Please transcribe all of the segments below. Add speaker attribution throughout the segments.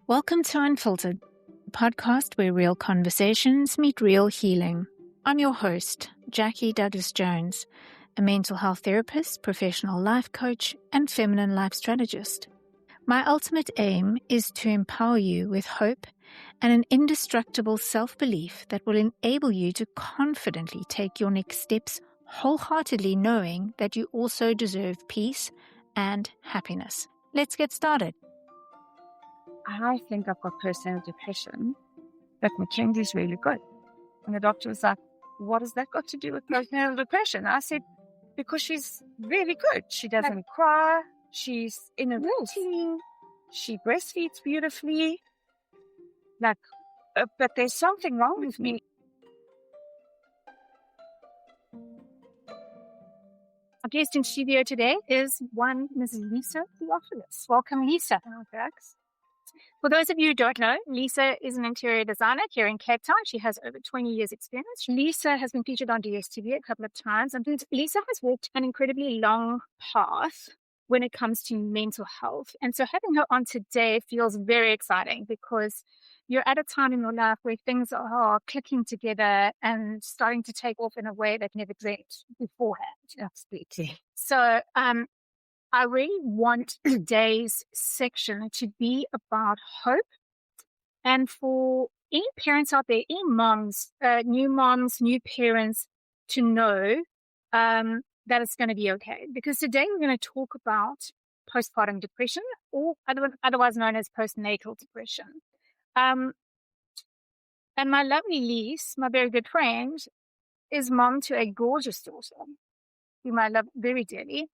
Speaker 1: Welcome to Unfiltered, a podcast where real conversations meet real healing. I'm your host, Jackie Douglas-Jones, a mental health therapist, professional life coach, and feminine life strategist. My ultimate aim is to empower you with hope and an indestructible self-belief that will enable you to confidently take your next steps, wholeheartedly knowing that you also deserve peace and happiness. Let's get started.
Speaker 2: I think I've got postpartum depression, but Mackenzie's really good. And the doctor was like, what has that got to do with postpartum depression? I said, because she's really good. She doesn't cry. She's in a routine. She breastfeeds beautifully. But there's something wrong with me. Our guest in studio today is one Mrs. Lisa Theopolis. Welcome, Lisa. Thanks. For those of you who don't know, Lisa is an interior designer here in Cape Town. She has over 20 years experience. Lisa has been featured on DSTV a couple of times. And Lisa has walked an incredibly long path when it comes to mental health. And so having her on today feels very exciting because you're at a time in your life where things are clicking together and starting to take off in a way that never did beforehand. Absolutely. So, I really want today's section to be about hope. And for any parents out there, any moms, new parents, to know that it's going to be okay. Because today we're going to talk about postpartum depression, or otherwise known as postnatal depression. And my lovely Lise, my very good friend, is mom to a gorgeous daughter, whom I love very dearly.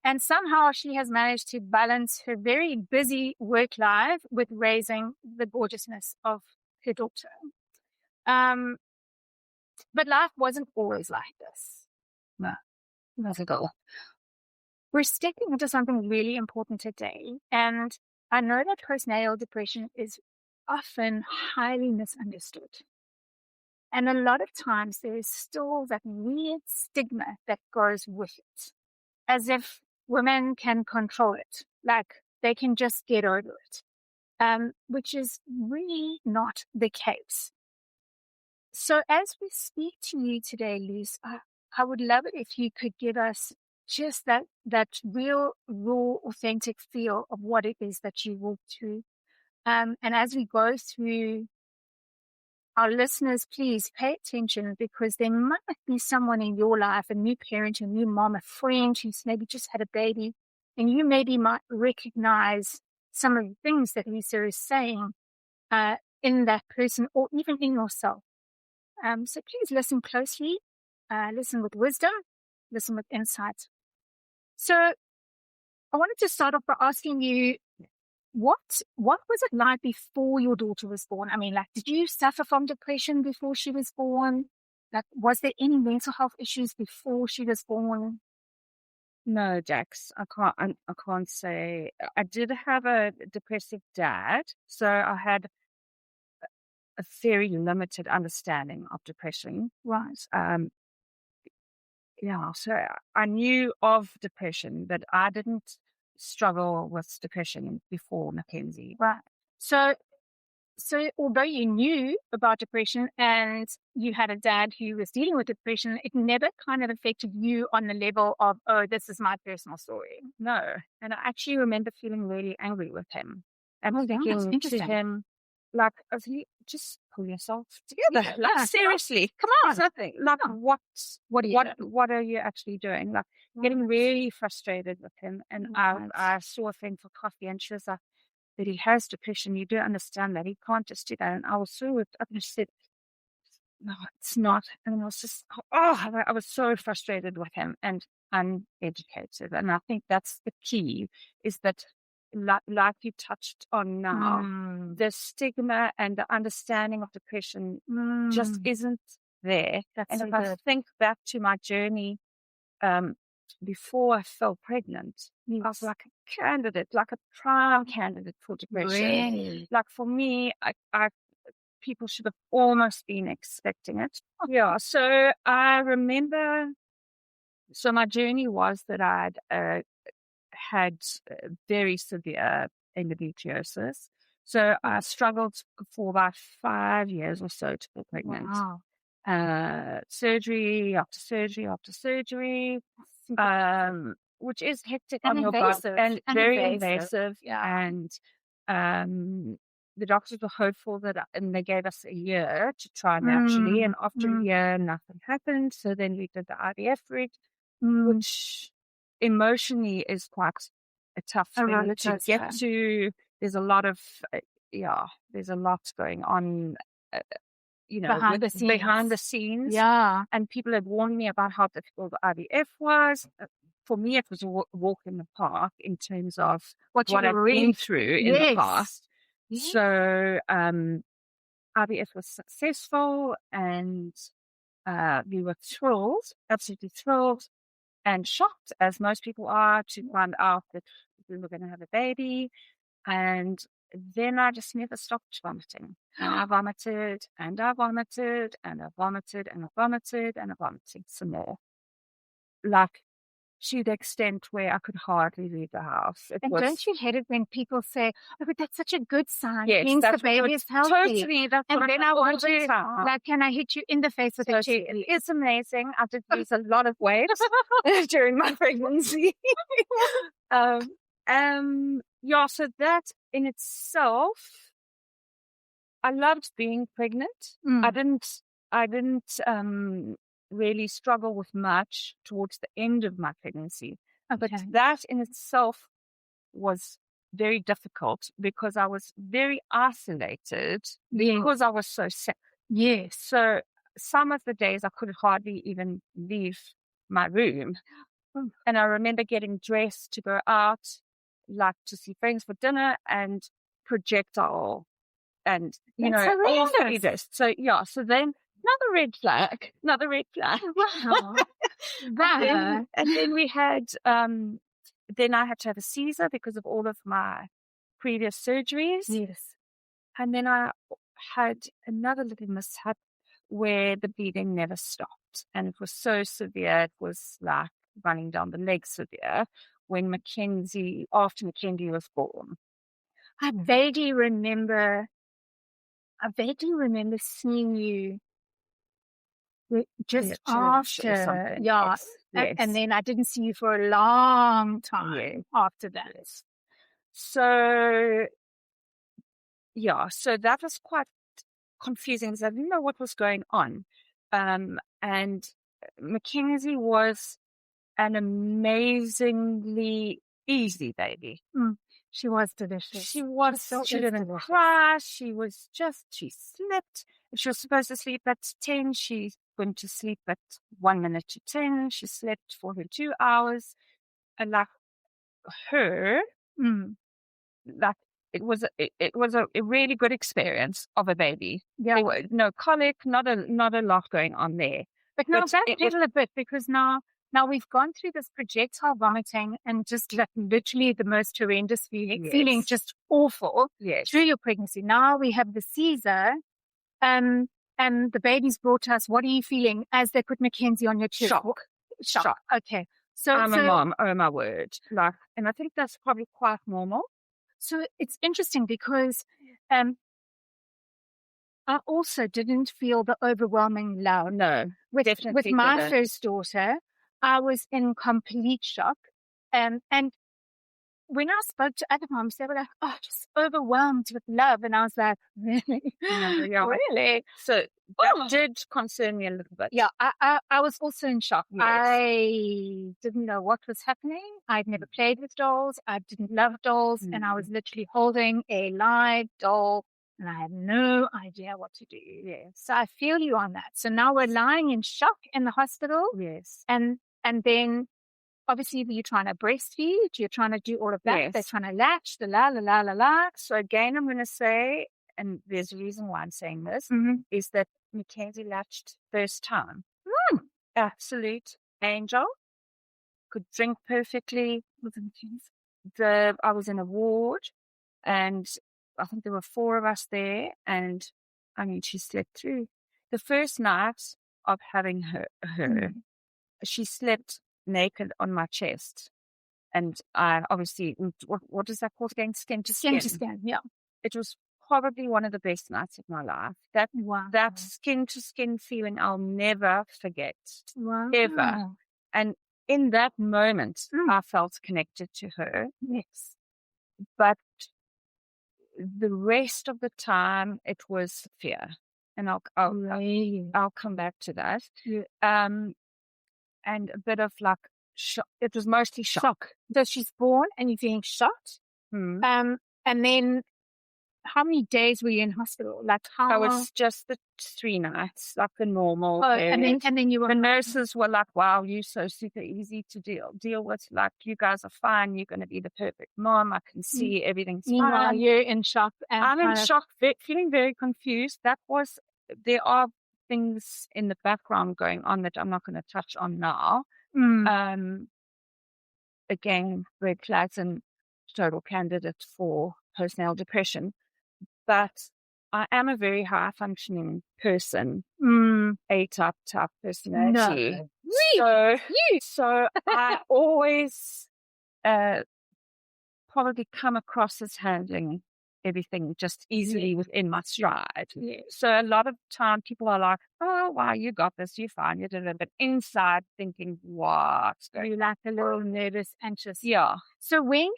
Speaker 2: And somehow she has managed to balance her very busy work life with raising the gorgeousness of her daughter. But life wasn't always like this. No, not at all. We're stepping into something really important today. And I know that postnatal depression is often highly misunderstood. And a lot of times there is still that weird stigma that goes with it, as if women can control it, like they can just get over it, which is really not the case. So as we speak to you today, Lise, I would love it if you could give us just that real, raw, authentic feel of what it is that you walk through. And as we go through, our listeners, please pay attention, because there might be someone in your life, a new parent, a new mom, a friend who's maybe just had a baby, and you maybe might recognize some of the things that Lisa is saying in that person, or even in yourself. So please listen closely, listen with wisdom, listen with insight. So I wanted to start off by asking you, what was it like before your daughter was born? I mean, did you suffer from depression before she was born? Was there any mental health issues before she was born?
Speaker 3: No, Jax, I can't say. I did have a depressive dad, so I had a very limited understanding of depression.
Speaker 2: Right.
Speaker 3: So I knew of depression, but I didn't struggle with depression before Mackenzie.
Speaker 2: Right. So although you knew about depression and you had a dad who was dealing with depression, it never kind of affected you on the level of, oh, this is my personal story.
Speaker 3: No. And I actually remember feeling really angry with him. And thinking to him, just pull yourself together. Seriously,
Speaker 2: come on.
Speaker 3: Something. What are you actually doing? Getting really frustrated with him. And I saw a friend for coffee, and she was like, that he has depression. You do understand that. He can't just do that. And I was so upset. No, it's not. And I was just, I was so frustrated with him and uneducated. And I think that's the key, is that, like you touched on now, the stigma and the understanding of depression just isn't there. And if I think back to my journey before I fell pregnant, I was like a candidate, like a prime candidate for depression.
Speaker 2: Really?
Speaker 3: Like for me, I people should have almost been expecting it. Yeah. So I remember, my journey was that I'd had very severe endometriosis, So I struggled for about 5 years or so to get pregnant.
Speaker 2: Wow.
Speaker 3: Surgery after surgery after surgery, which is hectic
Speaker 2: And
Speaker 3: on your body and very invasive.
Speaker 2: Yeah.
Speaker 3: And the doctors were hopeful and they gave us a year to try naturally. And after a year, nothing happened. So then we did the IVF route, which emotionally is quite a tough thing to get to. There's a lot of, there's a lot going on, behind the scenes.
Speaker 2: Yeah.
Speaker 3: And people had warned me about how difficult the IVF was. For me, it was a walk in the park in terms of what I've been through in the past.
Speaker 2: Yes.
Speaker 3: So IVF was successful, and we were thrilled, absolutely thrilled, and shocked, as most people are, to find out that we were going to have a baby. And then I just never stopped vomiting. And I vomited, and I vomited, and I vomited, and I vomited, and I vomited some more. Like, to the extent where I could hardly leave the house.
Speaker 2: Don't you hate it when people say, "Oh, but that's such a good sign.
Speaker 3: Yes,
Speaker 2: means the baby is healthy."
Speaker 3: Totally. That's
Speaker 2: and
Speaker 3: what
Speaker 2: then I want to, like, can I hit you in the face with a chair?
Speaker 3: It's amazing. I did lose a lot of weight during my pregnancy. So that in itself, I loved being pregnant. I didn't really struggle with much towards the end of my pregnancy. But that in itself was very difficult because I was very isolated because I was so sick.
Speaker 2: Yes.
Speaker 3: So some of the days I could hardly even leave my room. And I remember getting dressed to go out, like to see friends for dinner, and projectile. And, all 3 days. So then another red flag.
Speaker 2: Wow.
Speaker 3: and then we had, then I had to have a Caesar because of all of my previous surgeries.
Speaker 2: Yes.
Speaker 3: And then I had another little mishap where the bleeding never stopped. And it was so severe. It was like running down the leg severe when after Mackenzie was born.
Speaker 2: I vaguely remember seeing you just after,
Speaker 3: yes.
Speaker 2: And then I didn't see you for a long time after that.
Speaker 3: Yes. So that was quite confusing because I didn't know what was going on. And Mackenzie was an amazingly easy baby.
Speaker 2: She was delicious.
Speaker 3: She didn't cry. She slept. If she was supposed to sleep at 10, she went to sleep at 1 minute to 10. She slept for her 2 hours. And like her, like it was a really good experience of a baby.
Speaker 2: Yeah.
Speaker 3: There were no colic, not a lot going on there.
Speaker 2: But now backpedal a bit, because now we've gone through this projectile vomiting and just like literally the most horrendous feeling just awful through your pregnancy. Now we have the Caesar, and the baby's brought to us. What are you feeling as they put Mackenzie on your chest?
Speaker 3: Shock.
Speaker 2: Okay. So
Speaker 3: I'm a mom. Oh my word! And I think that's probably quite normal.
Speaker 2: So it's interesting because I also didn't feel the overwhelming love.
Speaker 3: No,
Speaker 2: with my first daughter, I was in complete shock. And when I spoke to other moms, they were like, "Oh, just overwhelmed with love." And I was like, "Really? Really?"
Speaker 3: So that did concern me a little bit.
Speaker 2: Yeah, I was also in shock.
Speaker 3: Yes.
Speaker 2: I didn't know what was happening. I'd never played with dolls. I didn't love dolls. And I was literally holding a live doll. And I had no idea what to do.
Speaker 3: Yes.
Speaker 2: So I feel you on that. So now we're lying in shock in the hospital.
Speaker 3: Yes.
Speaker 2: And then obviously you're trying to breastfeed. You're trying to do all of that.
Speaker 3: Yes.
Speaker 2: They're trying to latch, the la.
Speaker 3: So again, I'm going to say, and there's a reason why I'm saying this, is that Mackenzie latched first time. Absolute angel. Could drink perfectly. I was in a ward, and I think there were 4 of us there, and I mean, she slept through. The first night of having her, she slept naked on my chest, and I obviously, what is that called again? Skin to skin.
Speaker 2: Skin to skin, yeah.
Speaker 3: it was probably one of the best nights of my life. That skin to skin feeling I'll never forget. Ever. And in that moment, I felt connected to her.
Speaker 2: Yes.
Speaker 3: But the rest of the time, it was fear. And I'll come back to that. And a bit of like shock. It was mostly shock.
Speaker 2: So she's born and you're being shot. And then how many days were you in hospital? Like how?
Speaker 3: I was just the 3 nights, like the normal.
Speaker 2: And then you were.
Speaker 3: The nurses were like, "Wow, you're so super easy to deal with. Like you guys are fine. You're going to be the perfect mom. I can see everything's fine."
Speaker 2: You're in shock. And
Speaker 3: I'm in shock, feeling very confused. There are things in the background going on that I'm not going to touch on now. Again, red flags and total candidate for postnatal depression. But I am a very high functioning person, A-type personality.
Speaker 2: No.
Speaker 3: So I always probably come across as handling everything just easily within my stride.
Speaker 2: Yes.
Speaker 3: So a lot of time people are like, "Oh, wow, you got this, you're fine, you did it." But inside thinking, what?
Speaker 2: You're like a little nervous, anxious.
Speaker 3: Yeah.
Speaker 2: So when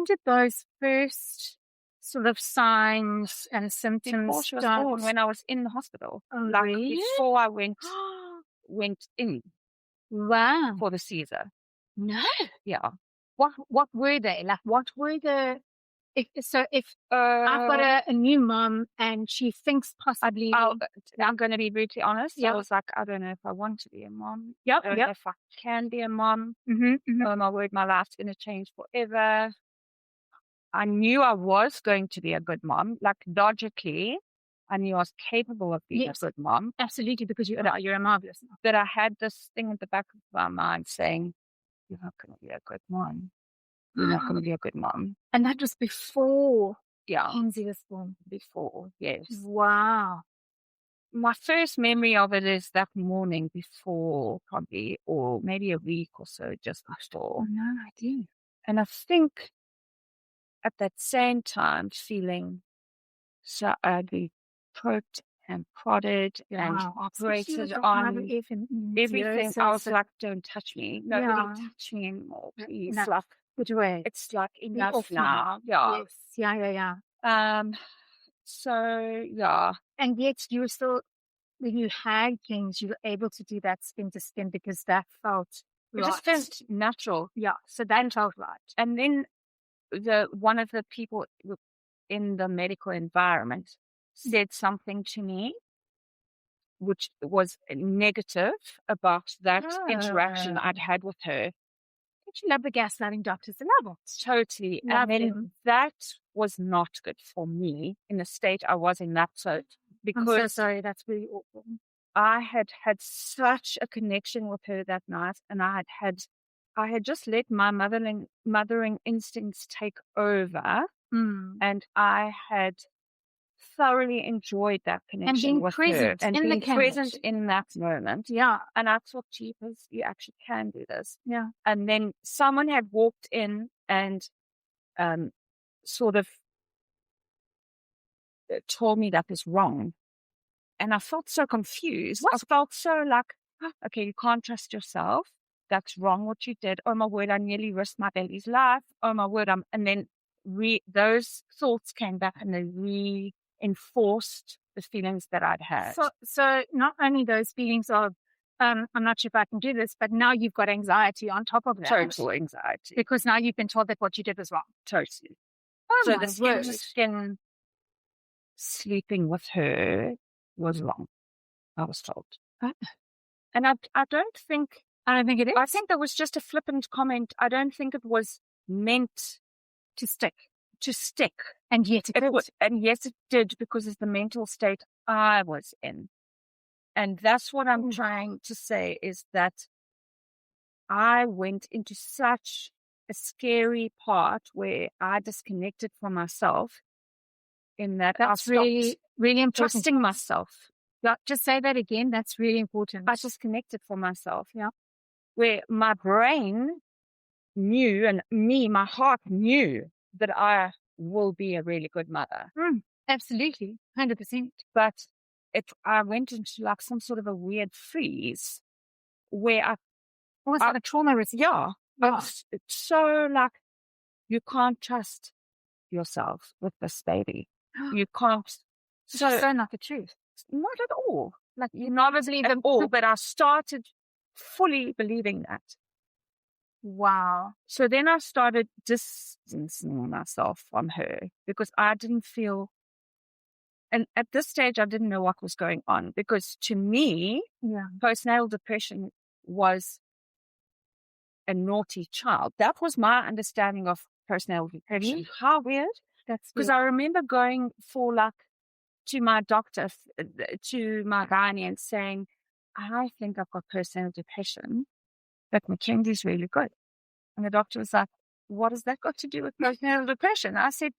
Speaker 2: did those first sort of signs and symptoms
Speaker 3: Before she was born, when I was in the hospital.
Speaker 2: Really?
Speaker 3: Before I went in.
Speaker 2: Wow.
Speaker 3: For the Caesar.
Speaker 2: No.
Speaker 3: Yeah.
Speaker 2: What were they? Like what were the if I've got a new mom and she thinks possibly
Speaker 3: I'm going to be brutally honest.
Speaker 2: Yeah.
Speaker 3: I was like, I don't know if I want to be a mom.
Speaker 2: Yep.
Speaker 3: I don't know if I can be a mom. Oh my word, my life's going to change forever. I knew I was going to be a good mom. Like logically, I knew I was capable of being a good mom.
Speaker 2: Absolutely, because you're a marvelous mom.
Speaker 3: But I had this thing at the back of my mind saying, "You're not going to be a good mom. You're not going to be a good mom."
Speaker 2: And that was before
Speaker 3: Kenzie
Speaker 2: was born.
Speaker 3: Before, yes.
Speaker 2: Wow.
Speaker 3: My first memory of it is that morning before, probably, or maybe a week or so just before.
Speaker 2: No idea.
Speaker 3: And I think at that same time feeling so ugly, poked and prodded and operated on everything. I was like, "Don't touch me. Nobody touch me anymore, please."
Speaker 2: No.
Speaker 3: Like,
Speaker 2: way.
Speaker 3: It's like enough now. Yeah.
Speaker 2: Yes. Yeah.
Speaker 3: So, yeah.
Speaker 2: And yet you were still, when you had things, you were able to do that skin to skin because that felt right.
Speaker 3: It just felt natural.
Speaker 2: Yeah. So that felt right.
Speaker 3: And then one of the people in the medical environment said something to me which was negative about that interaction I'd had with her.
Speaker 2: Don't you love the gaslighting doctors? I love it.
Speaker 3: Totally. And then that was not good for me in the state I was in that. So because
Speaker 2: I'm so sorry, that's really awful.
Speaker 3: I had such a connection with her that night, and I had just let my mothering instincts take over, and I had thoroughly enjoyed that connection with her and being present in that moment.
Speaker 2: Yeah.
Speaker 3: And I thought, jeepers, you actually can do this.
Speaker 2: Yeah.
Speaker 3: And then someone had walked in and sort of told me that was wrong. And I felt so confused. I felt so like, okay, you can't trust yourself. That's wrong what you did. Oh my word, I nearly risked my baby's life. Oh my word. And then those thoughts came back and they reinforced the feelings that I'd had.
Speaker 2: So not only those feelings of, I'm not sure if I can do this, but now you've got anxiety on top of that.
Speaker 3: Total anxiety.
Speaker 2: Because now you've been told that what you did was wrong.
Speaker 3: Totally.
Speaker 2: Oh,
Speaker 3: so the skin sleeping with her was wrong, I was told. And I don't think it is. I think that was just a flippant comment. I don't think it was meant
Speaker 2: to stick.
Speaker 3: And yet it did. And yes, it did, because it's the mental state I was in. And that's what I'm trying to say, is that I went into such a scary part where I disconnected from myself, in that
Speaker 2: that's
Speaker 3: I
Speaker 2: really, really important.
Speaker 3: Trusting myself.
Speaker 2: Yeah, just say that again. That's really important.
Speaker 3: I disconnected from myself. Yeah. Where my brain knew, and my heart knew that I will be a really good mother.
Speaker 2: Absolutely. 100%.
Speaker 3: But I went into like some sort of a weird freeze where
Speaker 2: Almost like a trauma response.
Speaker 3: it's so like, you can't trust yourself with this baby. You can't.
Speaker 2: So not the truth.
Speaker 3: Not at all. Like, you not believe at all, but I started fully believing that.
Speaker 2: Wow.
Speaker 3: So then I started distancing myself from her because I didn't feel, and at this stage I didn't know what was going on, because to me, postnatal depression was a naughty child. That was my understanding of postnatal depression. How weird.
Speaker 2: That's
Speaker 3: because I remember going for like to my doctor, to my gynae, and saying, I think I've got postnatal depression, but Mackenzie's really good. And the doctor was like, what has that got to do with postnatal depression? I said,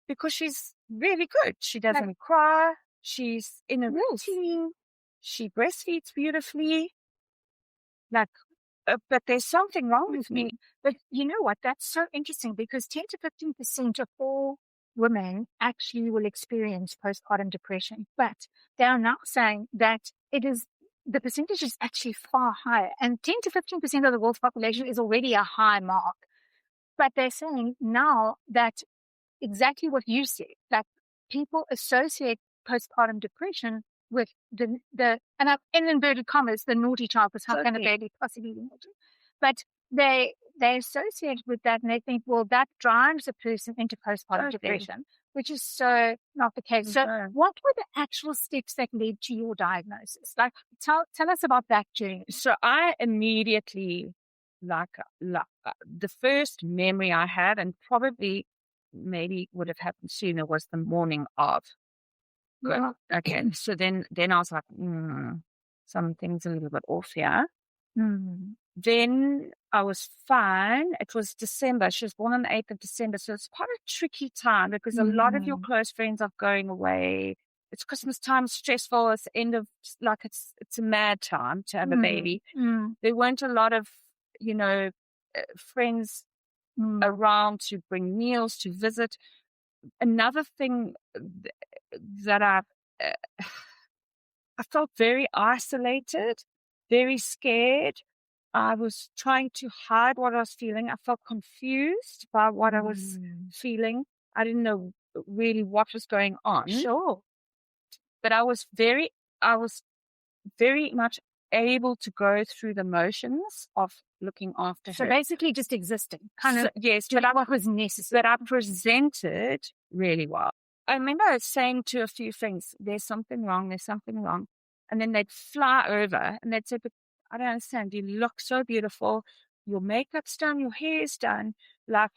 Speaker 3: because she's really good. She doesn't cry. She's in a routine. She breastfeeds beautifully. Like, but there's something wrong with me.
Speaker 2: But you know what? That's so interesting, because 10 to 15% of all women actually will experience postpartum depression. But they are now saying that the percentage is actually far higher. And 10 to 15% of the world's population is already a high mark. But they're saying now that exactly what you said, that people associate postpartum depression with the and in inverted commas, the naughty child, because how can a baby possibly be naughty? But they associate with that, and they think, well, that drives a person into postpartum depression, which is so not the case. So what were the actual steps that led to your diagnosis? Like, tell us about that journey.
Speaker 3: So I immediately, the first memory I had, and probably maybe would have happened sooner, was the morning of. Good. Okay. So then I was like, something's a little bit off here. Then I was fine. It was December. She was born on the 8th of December. So it's quite a tricky time, because a lot of your close friends are going away. It's Christmas time, stressful. It's the end of, like, it's a mad time to have a baby. There weren't a lot of, friends around to bring meals, to visit. Another thing that I felt very isolated, very scared. I was trying to hide what I was feeling. I felt confused by what I was feeling. I didn't know really what was going on.
Speaker 2: Sure.
Speaker 3: But I was very much able to go through the motions of looking after her.
Speaker 2: So basically just existing.
Speaker 3: Yes.
Speaker 2: But what was necessary.
Speaker 3: But I presented really well. I remember saying to a few friends, there's something wrong. And then they'd fly over and they'd say, but I don't understand. You look so beautiful. Your makeup's done. Your hair's done. I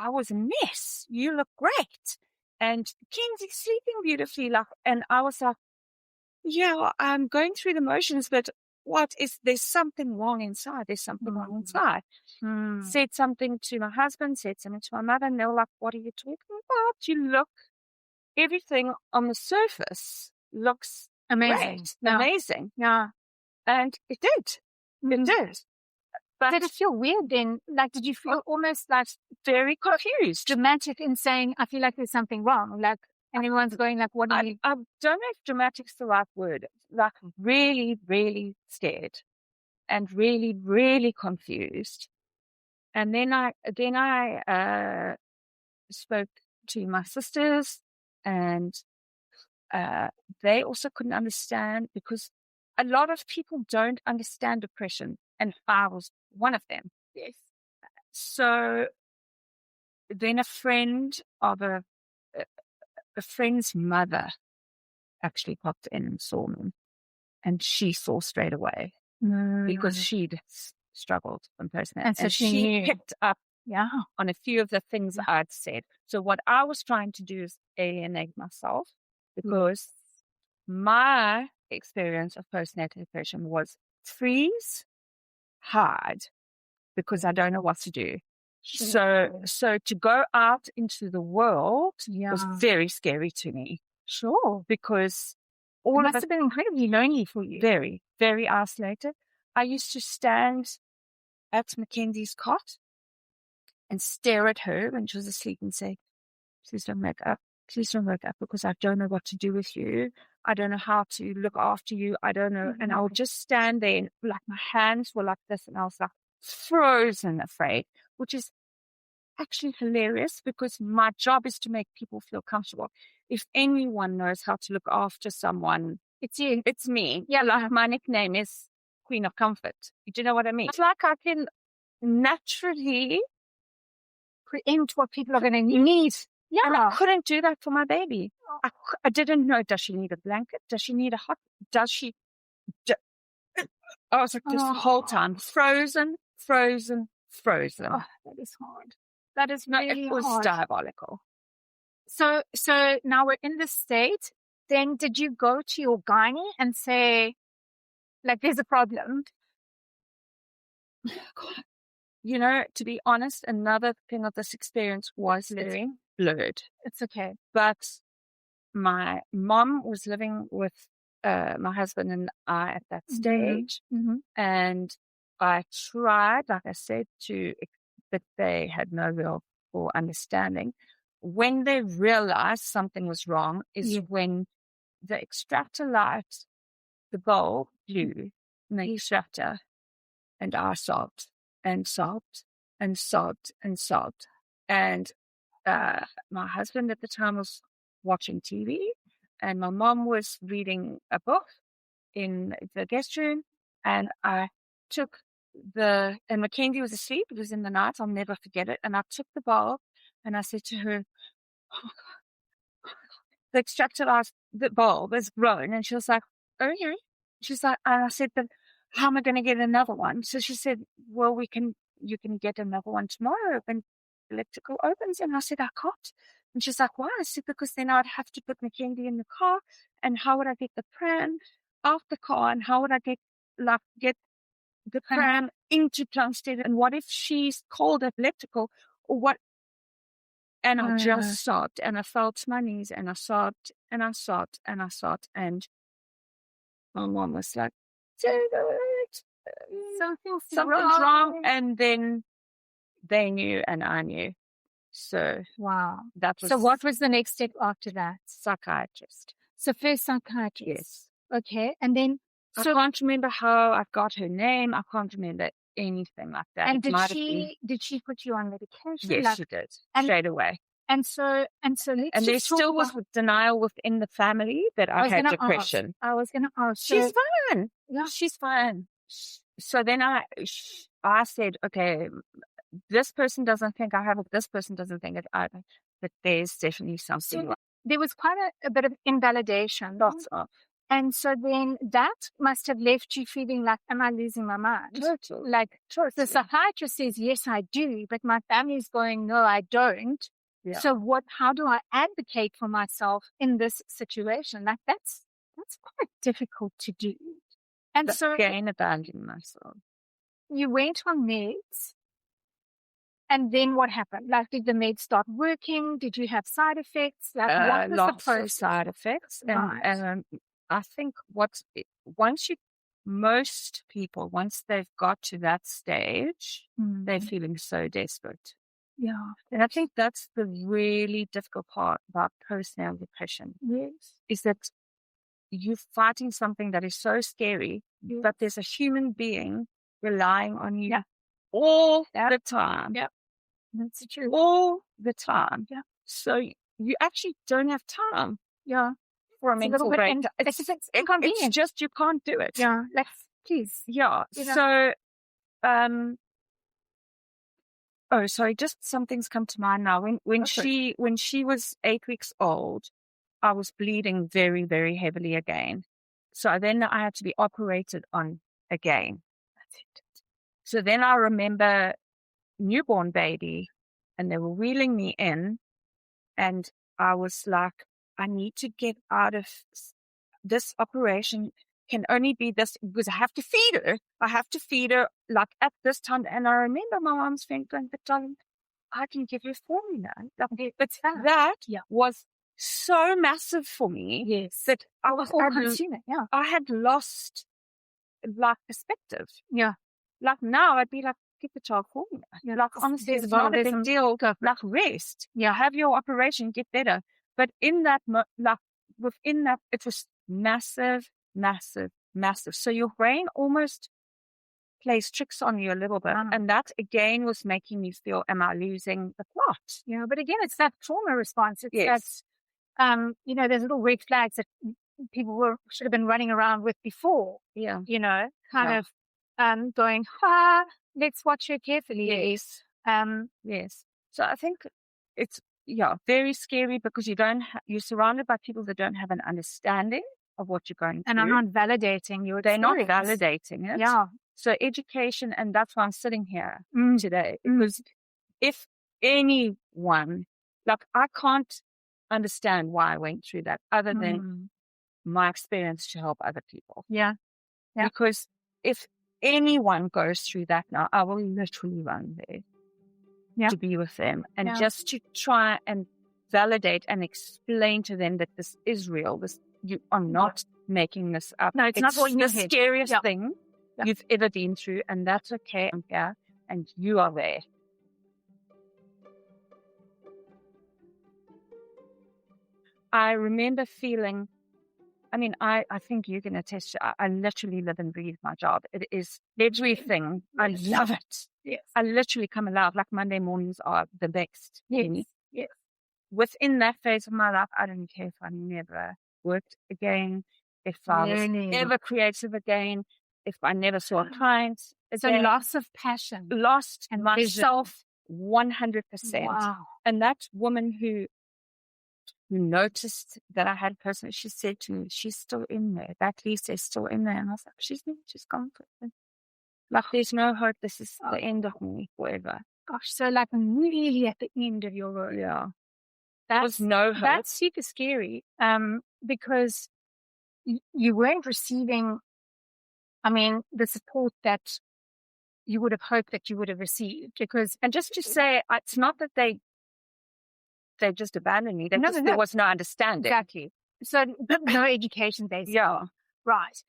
Speaker 3: was a mess. You look great. And Kenzie's sleeping beautifully. And I was like, yeah, I'm going through the motions, but there's something wrong inside. Said something to my husband, said something to my mother, and they were like, what are you talking about? You look, everything on the surface looks
Speaker 2: amazing.
Speaker 3: Amazing.
Speaker 2: Yeah.
Speaker 3: And it did. It did. But
Speaker 2: did it feel weird then? Like, did you feel almost like
Speaker 3: very confused?
Speaker 2: Dramatic in saying, I feel like there's something wrong. Like, and everyone's going like, what do you...
Speaker 3: I don't know if dramatic's the right word. Like, really, really scared and really, really confused. And then I spoke to my sisters, and they also couldn't understand, because a lot of people don't understand depression, and I was one of them.
Speaker 2: Yes.
Speaker 3: So then a friend of a friend's mother actually popped in and saw me, and she saw straight away because she'd struggled from personality,
Speaker 2: and so
Speaker 3: she picked up on a few of the things I'd said. So what I was trying to do is alienate myself, because my experience of postnatal depression was freeze, hide, because I don't know what to do. So to go out into the world was very scary to me.
Speaker 2: Sure.
Speaker 3: Because
Speaker 2: it must have been incredibly lonely for you.
Speaker 3: Very, very isolated. I used to stand at Mackenzie's cot and stare at her when she was asleep and say, Please don't wake up. Please don't wake up because I don't know what to do with you. I don't know how to look after you. I don't know. And I would just stand there and like my hands were like this and I was like frozen afraid, which is actually hilarious because my job is to make people feel comfortable. If anyone knows how to look after someone, it's you. It's me. Yeah, like my nickname is Queen of Comfort. Do you know what I mean? It's like I can naturally
Speaker 2: preempt what people are going to need.
Speaker 3: Yeah. And I couldn't do that for my baby. I didn't know, does she need a blanket? Does she need a hot? Does she? I was like this the whole time, frozen.
Speaker 2: Oh, that is hard. That is really hard. It was
Speaker 3: diabolical.
Speaker 2: So now we're in this state. Then did you go to your gynae and say, like, there's a problem?
Speaker 3: You know, to be honest, another thing of this experience was very blurred.
Speaker 2: It's okay.
Speaker 3: But my mom was living with my husband and I at that stage. And I tried, like I said, but they had no real or understanding. When they realized something was wrong is when the extractor light, the bulb blew in the extractor, and I sobbed and sobbed and sobbed and sobbed. And my husband at the time was watching TV, and my mom was reading a book in the guest room, and I took and Mackenzie was asleep. It was in the night. I'll never forget it. And I took the bulb and I said to her, oh my God, the extractor light, the bulb has grown. And she was like, oh yeah. She's like, and I said, but how am I going to get another one? So she said, well, you can get another one tomorrow when electrical opens. And I said, I can't. And she's like, why? I said, because then I'd have to put Mackenzie in the car, and how would I get the pram out the car, and how would I get the pram into Plumstead, and what if she's called epileptical, or what? And I just sobbed, and I fell to my knees, and I sobbed, and I sobbed, and I sobbed, and my mom was like, something's wrong. And then they knew, and I knew. So
Speaker 2: wow,
Speaker 3: that was.
Speaker 2: So what was the next step after that?
Speaker 3: Psychiatrist.
Speaker 2: So first psychiatrist.
Speaker 3: Yes.
Speaker 2: Okay, and then.
Speaker 3: I can't remember how I got her name. I can't remember anything like that.
Speaker 2: And did she put you on medication?
Speaker 3: Yes, she did. Straight away.
Speaker 2: And so
Speaker 3: there still was denial within the family that I had depression.
Speaker 2: I was going to ask.
Speaker 3: She's fine. Yeah, she's fine. So then I said, okay, this person doesn't think I have it. This person doesn't think it either. But there's definitely something.
Speaker 2: So there was quite a bit of invalidation.
Speaker 3: Lots of.
Speaker 2: And so then that must have left you feeling like, am I losing my mind?
Speaker 3: Totally.
Speaker 2: Like the psychiatrist says, yes, I do, but my family's going, no, I don't. Yeah. So how do I advocate for myself in this situation? Like that's quite difficult to do. And so
Speaker 3: again, abandoning myself.
Speaker 2: You went on meds. And then what happened? Like, did the meds start working? Did you have side effects? Like, what was
Speaker 3: lots
Speaker 2: the process?
Speaker 3: Of side effects.
Speaker 2: Right.
Speaker 3: And I think most people, once they've got to that stage, they're feeling so desperate.
Speaker 2: Yeah.
Speaker 3: And I think that's the really difficult part about postnatal depression.
Speaker 2: Yes.
Speaker 3: Is that you're fighting something that is so scary, but there's a human being relying on you all the time.
Speaker 2: Yeah. That's true.
Speaker 3: All the time.
Speaker 2: Yeah.
Speaker 3: So you actually don't have time.
Speaker 2: Yeah.
Speaker 3: For a mental break. It's just you can't do it.
Speaker 2: Yeah. Please.
Speaker 3: Yeah. So, sorry, just something's come to mind now. When she was 8 weeks old, I was bleeding very, very heavily again. So then I had to be operated on again. That's it. So then I remember newborn baby, and they were wheeling me in, and I was like, I need to get out of this operation. Can only be this because I have to feed her. I have to feed her like at this time. And I remember my mom's friend going, but darling, I can give you formula. But that was so massive for me.
Speaker 2: Yes.
Speaker 3: That I had lost like perspective.
Speaker 2: Yeah.
Speaker 3: Like now I'd be like, keep the child for me.
Speaker 2: Yeah,
Speaker 3: Like, honestly,
Speaker 2: there's
Speaker 3: it's not a
Speaker 2: there's
Speaker 3: big deal. Like, rest.
Speaker 2: Yeah.
Speaker 3: Have your operation, get better. But in that, within that, it was massive, massive, massive. So your brain almost plays tricks on you a little bit. And that, again, was making me feel, am I losing the plot?
Speaker 2: Yeah, but again, it's that trauma response. It's
Speaker 3: Yes.
Speaker 2: that, there's little red flags that people should have been running around with before.
Speaker 3: Yeah.
Speaker 2: Kind of going, let's watch her carefully.
Speaker 3: Yes.
Speaker 2: Yes.
Speaker 3: So I think it's, very scary because you're surrounded by people that don't have an understanding of what you're going through.
Speaker 2: And are not validating your experience.
Speaker 3: They're not validating it.
Speaker 2: Yeah.
Speaker 3: So education, and that's why I'm sitting here today. Because if anyone, like, I can't understand why I went through that other than my experience to help other people.
Speaker 2: Yeah.
Speaker 3: Because if anyone goes through that now, I will literally run there to be with them and just to try and validate and explain to them that this is real. You are not making this up.
Speaker 2: No, it's not what you
Speaker 3: the scariest thing you've ever been through, and that's okay. I'm here, and you are there. I remember feeling, I think you can attest to, I literally live and breathe my job. It is everything. I love it.
Speaker 2: Yes.
Speaker 3: I literally come alive. Like, Monday mornings are the best.
Speaker 2: Yes.
Speaker 3: Within that phase of my life, I didn't care if I never worked again, if I was ever creative again, if I never saw a client again.
Speaker 2: So loss of passion.
Speaker 3: Lost
Speaker 2: and
Speaker 3: myself 100%.
Speaker 2: Wow.
Speaker 3: And that woman who noticed that I had person, she said to me, she's still in there. That Lisa is still in there. And I was like, she's not, she's gone. Like, there's no hope. This is the end of me forever.
Speaker 2: Gosh, so like really at the end of your road.
Speaker 3: Yeah. There was no hope.
Speaker 2: That's super scary. Because you weren't receiving, the support that you would have hoped that you would have received.
Speaker 3: And just to say, it's not that they just abandoned me. There was no understanding.
Speaker 2: Exactly. So no education basically.
Speaker 3: Yeah.
Speaker 2: Right.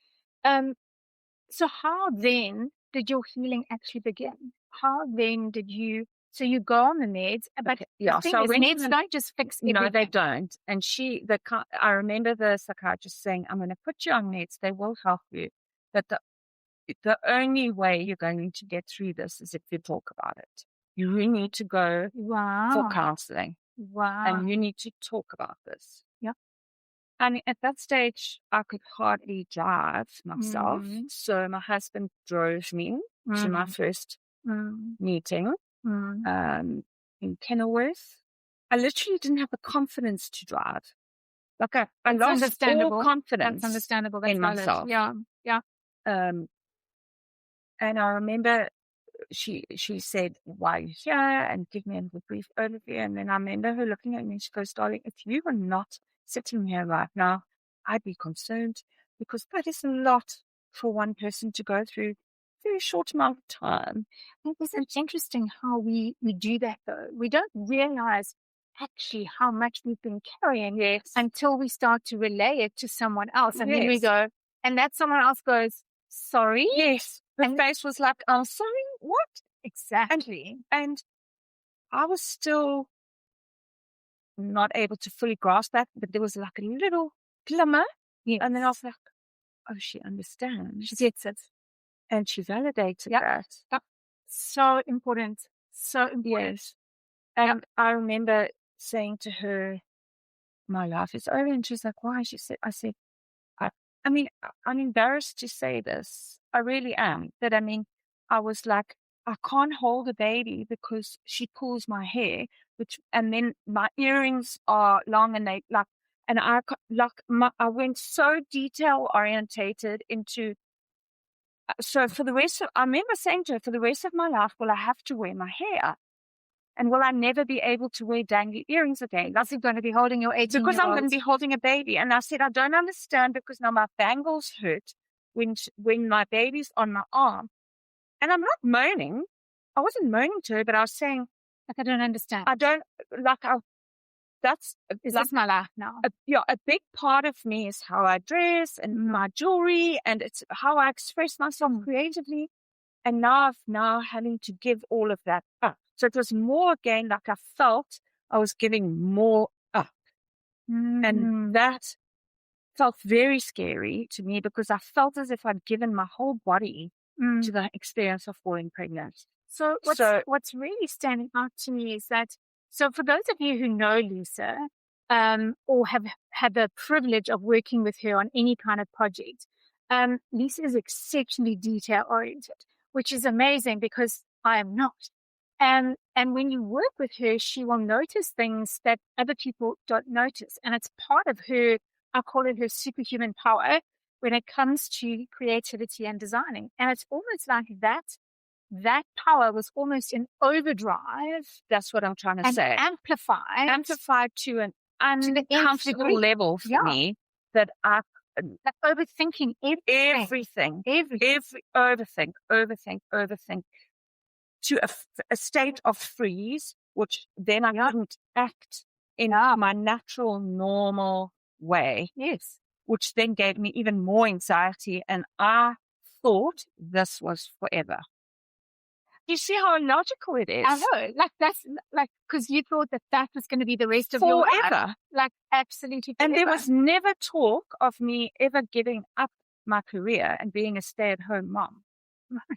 Speaker 2: So how then did your healing actually begin? How then did you, so you go on the meds, but the thing is, meds don't just fix everything.
Speaker 3: No, they don't. And I remember the psychiatrist saying, I'm going to put you on meds. They will help you. But the only way you're going to get through this is if you talk about it. You really need to go for counseling.
Speaker 2: Wow.
Speaker 3: And you need to talk about this.
Speaker 2: Yeah.
Speaker 3: And at that stage, I could hardly drive myself. So my husband drove me to my first meeting in Kenilworth. I literally didn't have the confidence to drive. Like, I lost all confidence.
Speaker 2: That's understandable. That's
Speaker 3: in myself.
Speaker 2: Yeah.
Speaker 3: And I remember she said, why are you here? And give me a brief overview. And then I remember her looking at me and she goes, darling, if you were not sitting here right now, I'd be concerned, because that is a lot for one person to go through a very short amount of time.
Speaker 2: It's interesting how we do that, though. We don't realize actually how much we've been carrying until we start to relay it to someone else. And then we go, and that someone else goes, sorry?
Speaker 3: Yes. The face was like, I'm sorry, what?
Speaker 2: Exactly.
Speaker 3: And I was still not able to fully grasp that, but there was like a little glimmer.
Speaker 2: Yes.
Speaker 3: And then I was like, oh, she understands.
Speaker 2: She gets it.
Speaker 3: And she validated that.
Speaker 2: Yep. So important. So important.
Speaker 3: Yes. And I remember saying to her, my life is over. And she's like, why? I said, I'm embarrassed to say this. I really am. But I was like, I can't hold a baby because she pulls my hair, and then my earrings are long and I went so detail orientated into. So I remember saying to her, for the rest of my life, will I have to wear my hair? And will I never be able to wear dangly earrings again?
Speaker 2: Because you're going to be holding your 18-year-old.
Speaker 3: Because I'm going to be holding a baby. And I said, I don't understand, because now my bangles hurt when my baby's on my arm. And I'm not moaning. I wasn't moaning to her, but I was saying,
Speaker 2: like, I don't understand.
Speaker 3: That's
Speaker 2: my life now.
Speaker 3: A big part of me is how I dress and my jewelry, and it's how I express myself creatively. And now having to give all of that up. So it was more again like I felt I was giving more up. And that felt very scary to me because I felt as if I'd given my whole body to the experience of falling pregnant.
Speaker 2: So what's really standing out to me is that, so for those of you who know Lisa, or have had the privilege of working with her on any kind of project, Lisa is exceptionally detail oriented, which is amazing because I am not. And when you work with her, she will notice things that other people don't notice. And it's part of her, I call it her superhuman power when it comes to creativity and designing. And it's almost like that power was almost in overdrive.
Speaker 3: That's what I'm trying to say.
Speaker 2: Amplified
Speaker 3: to an uncomfortable level for me that I
Speaker 2: like overthinking everything.
Speaker 3: Overthink to a state of freeze, which then I couldn't act in my natural, normal way.
Speaker 2: Yes.
Speaker 3: Which then gave me even more anxiety, and I thought this was forever. You see how illogical it is?
Speaker 2: I know. Like, that's like, because you thought that was going to be the rest of your life. Like, absolutely forever.
Speaker 3: And there was never talk of me ever giving up my career and being a stay-at-home mom.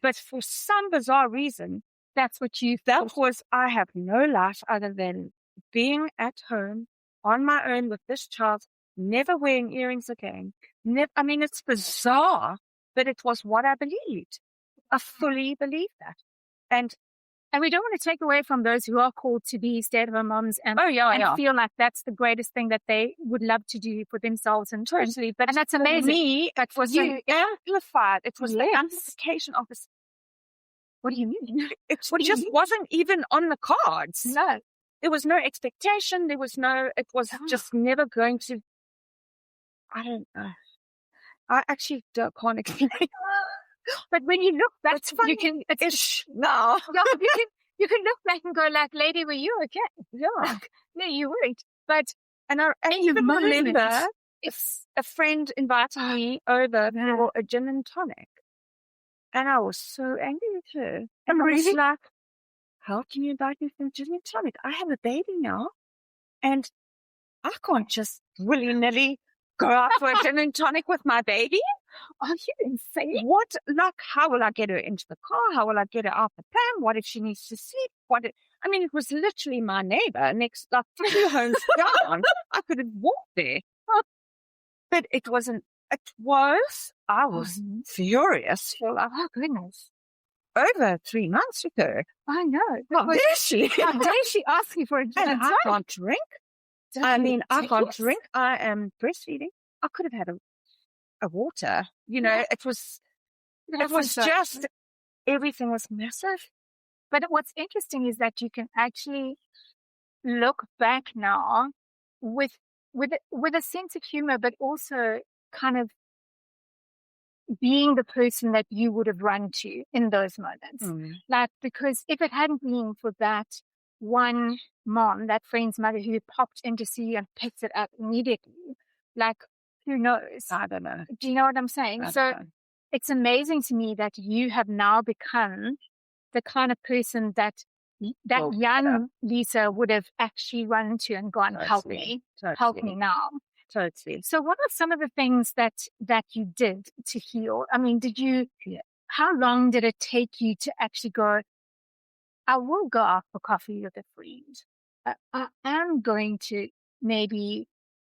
Speaker 3: But for some bizarre reason,
Speaker 2: that's what you
Speaker 3: thought. That was, I have no life other than being at home on my own with this child, never wearing earrings again. I mean, it's bizarre, but it was what I believed. I fully believed that. And
Speaker 2: we don't want to take away from those who are called to be stay-at-home moms and feel like that's the greatest thing that they would love to do for themselves and
Speaker 3: totally.
Speaker 2: And that's amazing.
Speaker 3: For me, it was amplified. It was the amplification of this.
Speaker 2: What do you mean?
Speaker 3: It just wasn't even on the cards.
Speaker 2: No.
Speaker 3: There was no expectation. It was just never going to. I don't know. I actually can't explain.
Speaker 2: But when you look back, you can look back and go like, lady, were you okay?
Speaker 3: Yeah.
Speaker 2: No, you weren't. But
Speaker 3: I even remember if a friend invited me over for a gin and tonic. And I was so angry with her. And I was like, how can you invite me for a gin and tonic? I have a baby now. And I can't just willy-nilly go out for a gin and tonic with my baby.
Speaker 2: Are you insane?
Speaker 3: What? Like, how will I get her into the car? How will I get her out the pram? What if she needs to sleep? It was literally my neighbor next, like 2 homes down. I could have walked there. But it wasn't. I was furious for like,
Speaker 2: oh goodness,
Speaker 3: over 3 months ago.
Speaker 2: I know.
Speaker 3: How dare she?
Speaker 2: How dare she ask you for a gin and
Speaker 3: I can't drink. I can't drink. I am breastfeeding. I could have had a water. It was just, everything was massive.
Speaker 2: But what's interesting is that you can actually look back now with a sense of humor, but also kind of being the person that you would have run to in those moments. Like, because if it hadn't been for that one mom, that friend's mother who popped in to see you and picked it up immediately, like, who knows?
Speaker 3: I don't know.
Speaker 2: Do you know what I'm saying? It's amazing to me that you have now become the kind of person that young Lisa would have actually run to and gone, help me now.
Speaker 3: Totally.
Speaker 2: So what are some of the things that you did to heal? I mean, how long did it take you to actually go, I will go out for coffee with a friend. I am going to maybe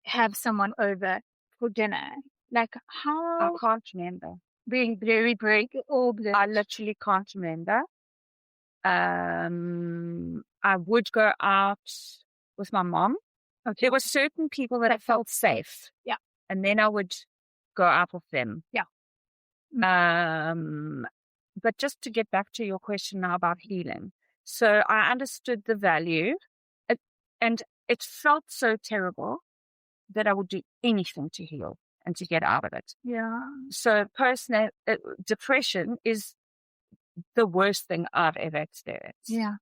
Speaker 2: have someone over for dinner. Like, how?
Speaker 3: I can't remember.
Speaker 2: Very, very, very, all blurred.
Speaker 3: I literally can't remember. I would go out with my mom. Okay. There were certain people that I felt safe.
Speaker 2: Yeah.
Speaker 3: And then I would go out with them.
Speaker 2: Yeah.
Speaker 3: But just to get back to your question now about healing. So I understood the value, and it felt so terrible that I would do anything to heal and to get out of it.
Speaker 2: Yeah.
Speaker 3: So depression is the worst thing I've ever experienced.
Speaker 2: Yeah.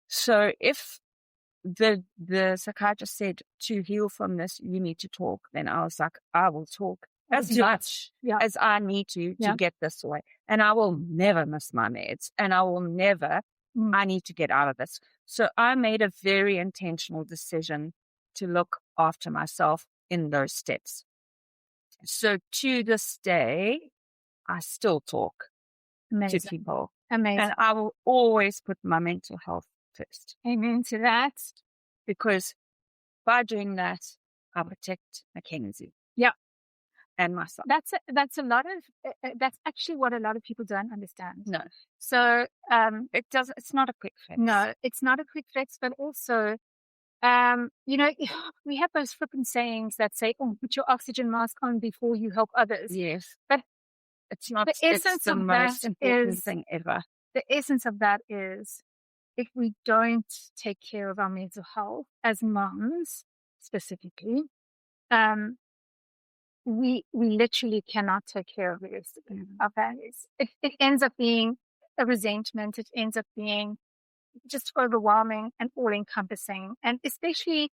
Speaker 3: So if the psychiatrist said to heal from this, you need to talk, then I was like, I will talk as much as I need to get this way. And I will never miss my meds. And I will never, I need to get out of this. So I made a very intentional decision to look after myself in those steps. So to this day, I still talk to people.
Speaker 2: Amazing.
Speaker 3: And I will always put my mental health first.
Speaker 2: Amen to that.
Speaker 3: Because by doing that, I protect Mackenzie.
Speaker 2: Yeah.
Speaker 3: And myself.
Speaker 2: That's actually what a lot of people don't understand.
Speaker 3: No.
Speaker 2: So,
Speaker 3: it's not a quick fix.
Speaker 2: No, it's not a quick fix, but also, we have those flippant sayings that say, "Oh, put your oxygen mask on before you help others."
Speaker 3: Yes.
Speaker 2: But
Speaker 3: it's not,
Speaker 2: the essence
Speaker 3: it's the
Speaker 2: of
Speaker 3: most
Speaker 2: that
Speaker 3: important
Speaker 2: is,
Speaker 3: thing ever.
Speaker 2: The essence of that is, if we don't take care of our mental health as moms, specifically, we literally cannot take care of the rest of our families. It ends up being a resentment. It ends up being just overwhelming and all-encompassing. And especially,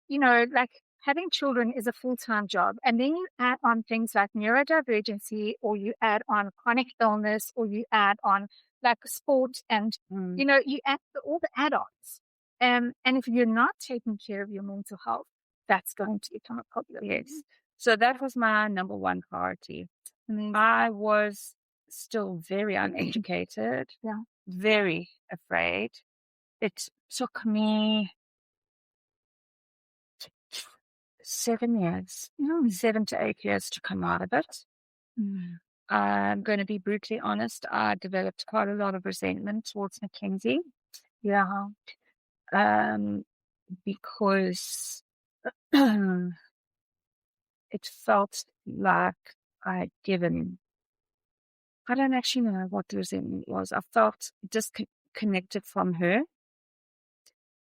Speaker 2: like having children is a full-time job. And then you add on things like neurodivergency, or you add on chronic illness, or you add on like sport, and, you add all the add-ons. And if you're not taking care of your mental health, that's going to become a problem.
Speaker 3: Yes. So that was my number one priority.
Speaker 2: Amazing.
Speaker 3: I was still very uneducated, very afraid. It took me 7 years, 7 to 8 years to come out of it. I'm going to be brutally honest. I developed quite a lot of resentment towards Mackenzie.
Speaker 2: Yeah.
Speaker 3: Because it felt like I'd given, I don't actually know what the resentment was. I felt disconnected from her.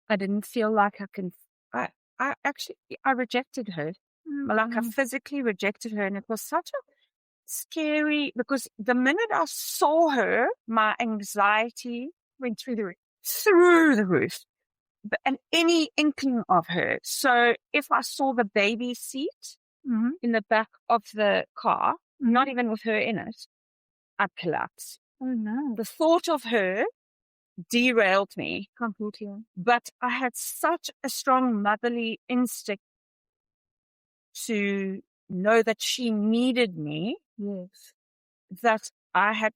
Speaker 3: I didn't feel like I rejected her. Like I physically rejected her. And it was such a scary, because the minute I saw her, my anxiety
Speaker 2: went through the
Speaker 3: roof. And any inkling of her. So if I saw the baby seat in the back of the car, not even with her in it, I'd collapse.
Speaker 2: Oh no.
Speaker 3: The thought of her derailed me
Speaker 2: completely.
Speaker 3: But I had such a strong motherly instinct to know that she needed me.
Speaker 2: Yes.
Speaker 3: That I've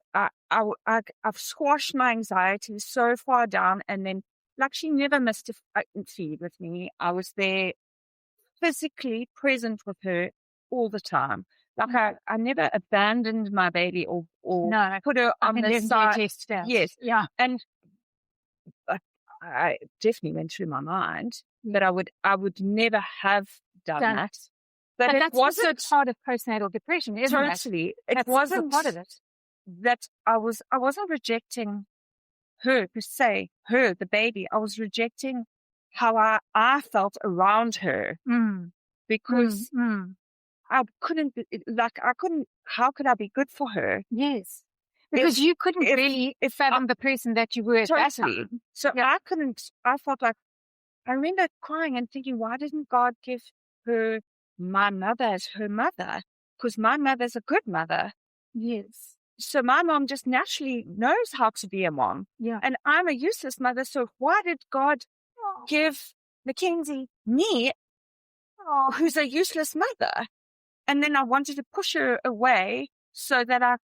Speaker 3: squashed my anxiety so far down, and then, like, she never missed a feed with me. I was there physically present with her all the time. Like I never abandoned my baby or put her on the side. Yes.
Speaker 2: Yeah.
Speaker 3: And I definitely went through my mind that I would never have done that.
Speaker 2: But it wasn't part of postnatal depression, isn't it?
Speaker 3: Totally. It wasn't
Speaker 2: part of it.
Speaker 3: That I wasn't rejecting her per se, the baby. I was rejecting how I felt around her because I couldn't, how could I be good for her?
Speaker 2: Yes. Because you couldn't really fathom the person that you were at that time.
Speaker 3: So I felt like, I remember crying and thinking, why didn't God give her my mother as her mother? Because my mother's a good mother.
Speaker 2: Yes.
Speaker 3: So my mom just naturally knows how to be a mom.
Speaker 2: Yeah.
Speaker 3: And I'm a useless mother. So why did God give Mackenzie me, who's a useless mother? And then I wanted to push her away so that I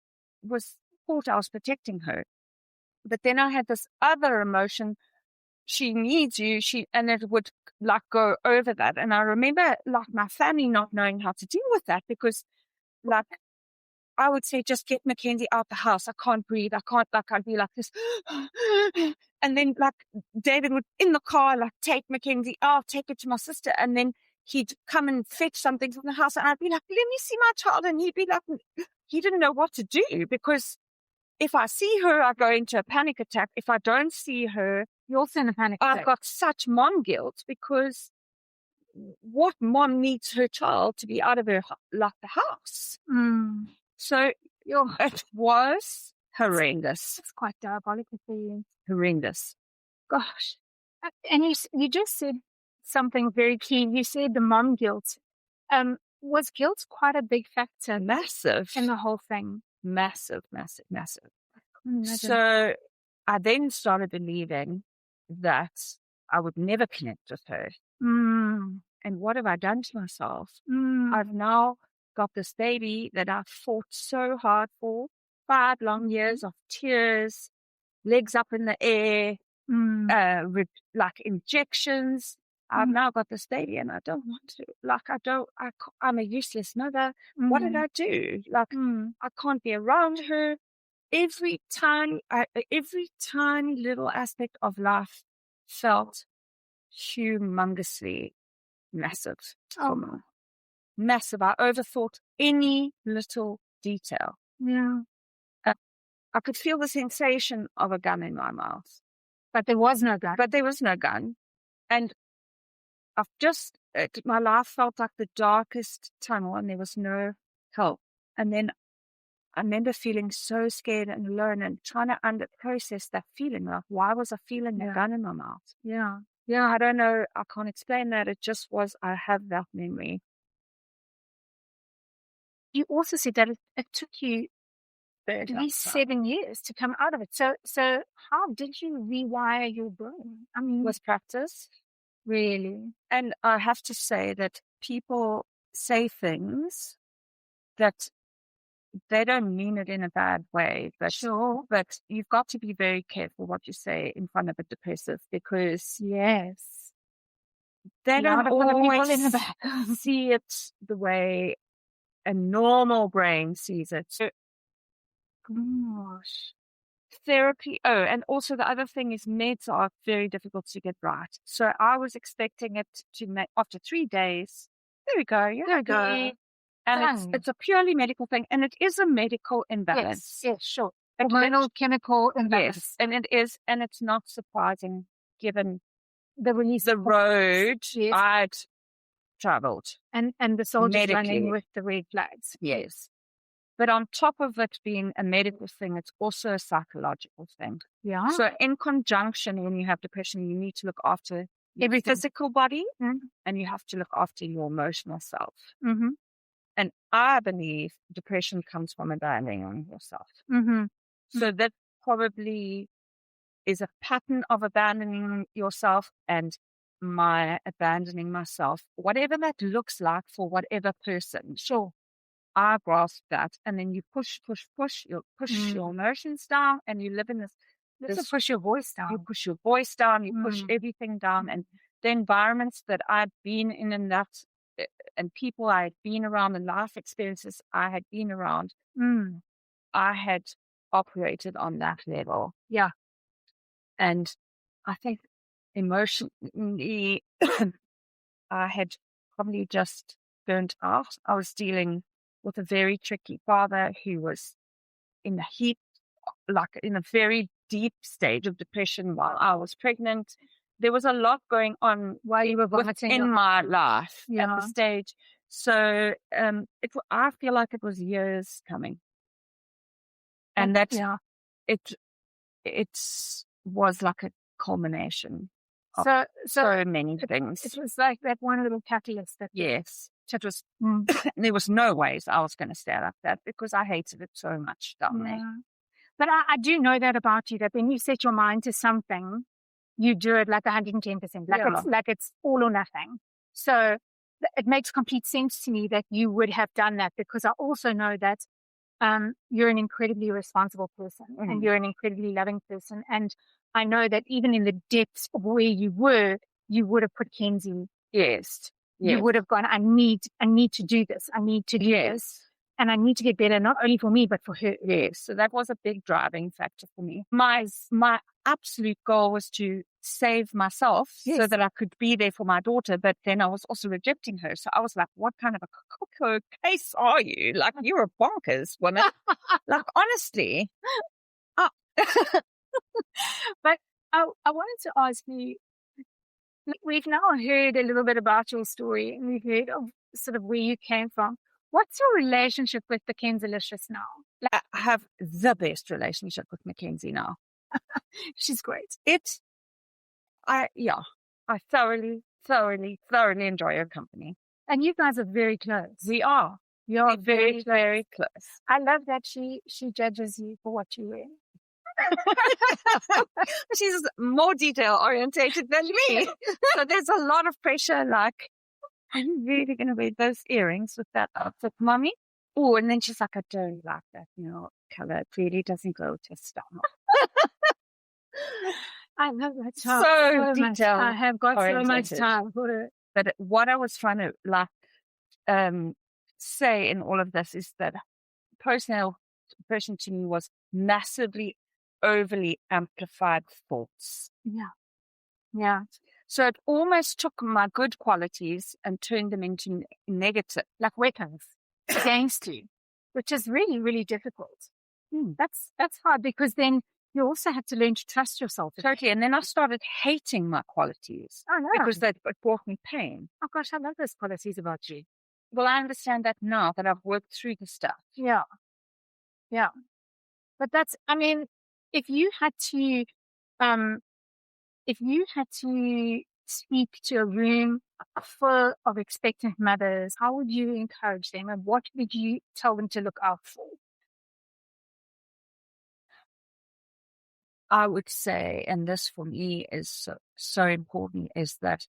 Speaker 3: thought I was protecting her. But then I had this other emotion. She needs you. And it would go over that. And I remember my family not knowing how to deal with that, because I would say, just get Mackenzie out the house. I can't breathe. I'd be like this. And then David would in the car, take Mackenzie out, take her to my sister. And then he'd come and fetch something from the house. And I'd be like, let me see my child. And he'd be like, he didn't know what to do, because if I see her, I go into a panic attack. If I don't see her,
Speaker 2: you're also in a panic attack.
Speaker 3: I've got such mom guilt, because what mom needs her child to be out of her the house? So it was horrendous.
Speaker 2: It's quite diabolical for you.
Speaker 3: Horrendous.
Speaker 2: Gosh. And you just said something very key. You said the mom guilt. was guilt quite a big factor
Speaker 3: Massive.
Speaker 2: in the whole thing?
Speaker 3: Massive. So I then started believing that I would never connect with her. And what have I done to myself? I've now got this baby that I've fought so hard for, 5 long years of tears, legs up in the air, like injections. I've now got this baby and I don't want to, I'm a useless mother. What did I do? I can't be around her. Every tiny little aspect of life felt humongously massive. Massive. I overthought any little detail.
Speaker 2: Yeah.
Speaker 3: I could feel the sensation of a gun in my mouth.
Speaker 2: But there was no gun.
Speaker 3: And my life felt like the darkest tunnel and there was no help. And then I remember feeling so scared and alone and trying to process that feeling. Like, why was I feeling a gun in my mouth?
Speaker 2: Yeah.
Speaker 3: I don't know. I can't explain that. It just was, I have that memory.
Speaker 2: You also said that it took you at least 7 years to come out of it. So how did you rewire your brain? I mean,
Speaker 3: with practice.
Speaker 2: Really?
Speaker 3: And I have to say that people say things that they don't mean it in a bad way. But,
Speaker 2: sure.
Speaker 3: But you've got to be very careful what you say in front of a depressive because they don't always see it the way a normal brain sees it. So,
Speaker 2: gosh.
Speaker 3: Therapy. Oh, and also the other thing is meds are very difficult to get right. So I was expecting it to make after 3 days. There we go.
Speaker 2: There we go.
Speaker 3: And it's a purely medical thing, and it is a medical imbalance.
Speaker 2: Yes, sure. Hormonal chemical imbalance.
Speaker 3: Yes, and it is, and it's not surprising given
Speaker 2: the
Speaker 3: road I'd traveled,
Speaker 2: and the soldiers running with the red flags.
Speaker 3: Yes. But on top of it being a medical thing, it's also a psychological thing.
Speaker 2: Yeah.
Speaker 3: So in conjunction, when you have depression, you need to look after your physical body and you have to look after your emotional self.
Speaker 2: Mm-hmm.
Speaker 3: And I believe depression comes from abandoning yourself.
Speaker 2: Mm-hmm.
Speaker 3: So that probably is a pattern of abandoning yourself and my abandoning myself, whatever that looks like for whatever person.
Speaker 2: Sure.
Speaker 3: I grasp that, and then you push. You push your emotions down, and you live in this.
Speaker 2: Push your voice down.
Speaker 3: You push your voice down. You push everything down, and the environments that I'd been in, and people I had been around, and life experiences I had been around, I had operated on that level.
Speaker 2: Yeah,
Speaker 3: and I think emotionally, I had probably just burnt out. I was dealing with a very tricky father who was in the heat, like in a very deep stage of depression while I was pregnant. There was a lot going on
Speaker 2: while you were vomiting
Speaker 3: in my life at the stage. So I feel like it was years coming. And that it was like a culmination of so many things.
Speaker 2: It was like that one little catalyst.
Speaker 3: Yes. It was, there was no ways I was going to stay like that because I hated it so much down there.
Speaker 2: But I do know that about you, that when you set your mind to something, you do it like 110%. Like it's all or nothing. So it makes complete sense to me that you would have done that, because I also know that you're an incredibly responsible person and you're an incredibly loving person. And I know that even in the depths of where you would have put Kenzie.
Speaker 3: Yes.
Speaker 2: You would have gone, I need to do this. I need to do this. And I need to get better, not only for me, but for her.
Speaker 3: Yes. So that was a big driving factor for me. My absolute goal was to save myself so that I could be there for my daughter. But then I was also rejecting her. So I was like, what kind of a cocoa case are you? Like, you're a bonkers woman. Like, honestly.
Speaker 2: But I wanted to ask you, we've now heard a little bit about your story, and we've heard of sort of where you came from. What's your relationship with Mackenzylicious now?
Speaker 3: I have the best relationship with Mackenzie now.
Speaker 2: She's great.
Speaker 3: I thoroughly enjoy her company.
Speaker 2: And you guys are very close.
Speaker 3: We are.
Speaker 2: You're
Speaker 3: Very, very close.
Speaker 2: I love that she judges you for what you wear.
Speaker 3: She's more detail orientated than me. So there's a lot of pressure, like, I'm really going to wear those earrings with that outfit, Mommy. Oh, and then she's like, I don't like that, color. It really doesn't go with your style.
Speaker 2: I love that.
Speaker 3: So detailed.
Speaker 2: I have got so much time for it.
Speaker 3: But what I was trying to say in all of this is that postnatal depression to me was massively overly amplified thoughts.
Speaker 2: Yeah.
Speaker 3: So it almost took my good qualities and turned them into negative,
Speaker 2: like weapons against you, which is really, really difficult. That's hard, because then you also have to learn to trust yourself.
Speaker 3: Totally. And then I started hating my qualities.
Speaker 2: Oh, no.
Speaker 3: Because it brought me pain.
Speaker 2: Oh, gosh, I love those qualities about you.
Speaker 3: Well, I understand that now that I've worked through the stuff.
Speaker 2: Yeah. But that's, I mean, if you had to speak to a room full of expectant mothers, how would you encourage them, and what would you tell them to look out for?
Speaker 3: I would say, and this for me is so important, is that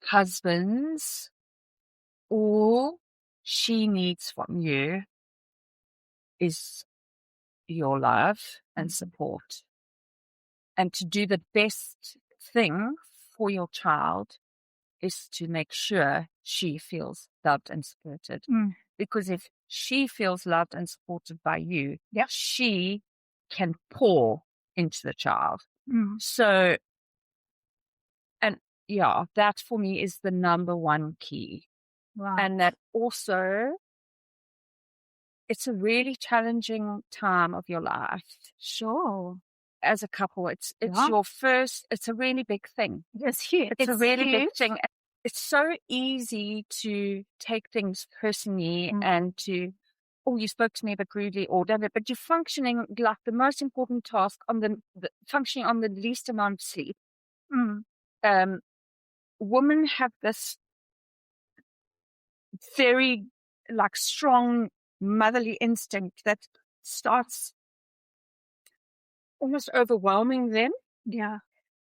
Speaker 3: husbands, all she needs from you is your love and support. And to do the best thing for your child is to make sure she feels loved and supported. Because if she feels loved and supported by you, she can pour into the child. So, and that for me is the number one key.
Speaker 2: Wow.
Speaker 3: And that also, it's a really challenging time of your life.
Speaker 2: Sure.
Speaker 3: As a couple, it's your first, it's a really big thing.
Speaker 2: It's huge.
Speaker 3: It's a really big thing. It's so easy to take things personally and to, you spoke to me a bit rudely or whatever, but you're functioning like the most important task on the functioning on the least amount of sleep. Women have this very strong motherly instinct that starts almost overwhelming them.
Speaker 2: Yeah.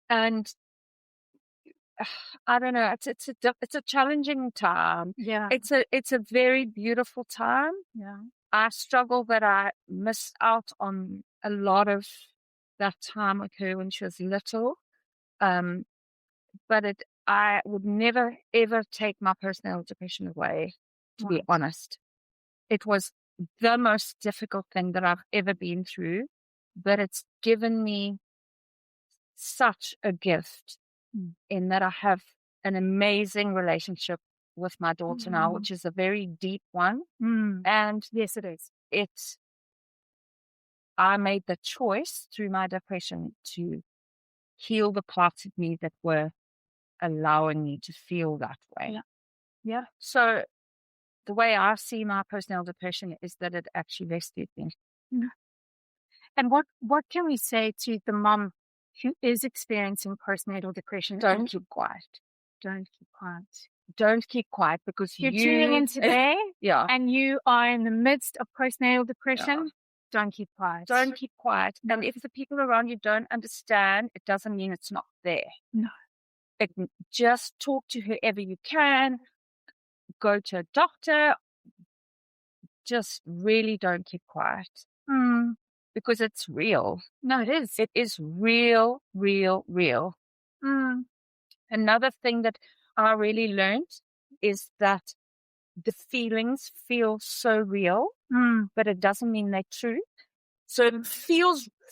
Speaker 3: And I don't know, it's a challenging time.
Speaker 2: Yeah.
Speaker 3: It's a very beautiful time.
Speaker 2: Yeah.
Speaker 3: I struggle that I missed out on a lot of that time with her when she was little. But I would never ever take my postnatal depression away, to be honest. It was the most difficult thing that I've ever been through, but it's given me such a gift in that I have an amazing relationship with my daughter now, which is a very deep one. And
Speaker 2: yes, it is.
Speaker 3: I made the choice through my depression to heal the parts of me that were allowing me to feel that way.
Speaker 2: Yeah.
Speaker 3: So the way I see my postnatal depression is that it actually rescued me.
Speaker 2: And what can we say to the mom who is experiencing postnatal depression?
Speaker 3: Don't keep quiet.
Speaker 2: Don't keep quiet.
Speaker 3: Don't keep quiet, because
Speaker 2: you're tuning in today and you are in the midst of postnatal depression. Don't keep quiet.
Speaker 3: Don't keep quiet. And if the people around you don't understand, it doesn't mean it's not there.
Speaker 2: No.
Speaker 3: Just talk to whoever you can. Go to a doctor. Just really don't keep quiet. Because it's real.
Speaker 2: No, it is.
Speaker 3: It is real, real, real. Another thing that I really learned is that the feelings feel so real, but it doesn't mean they're true. So it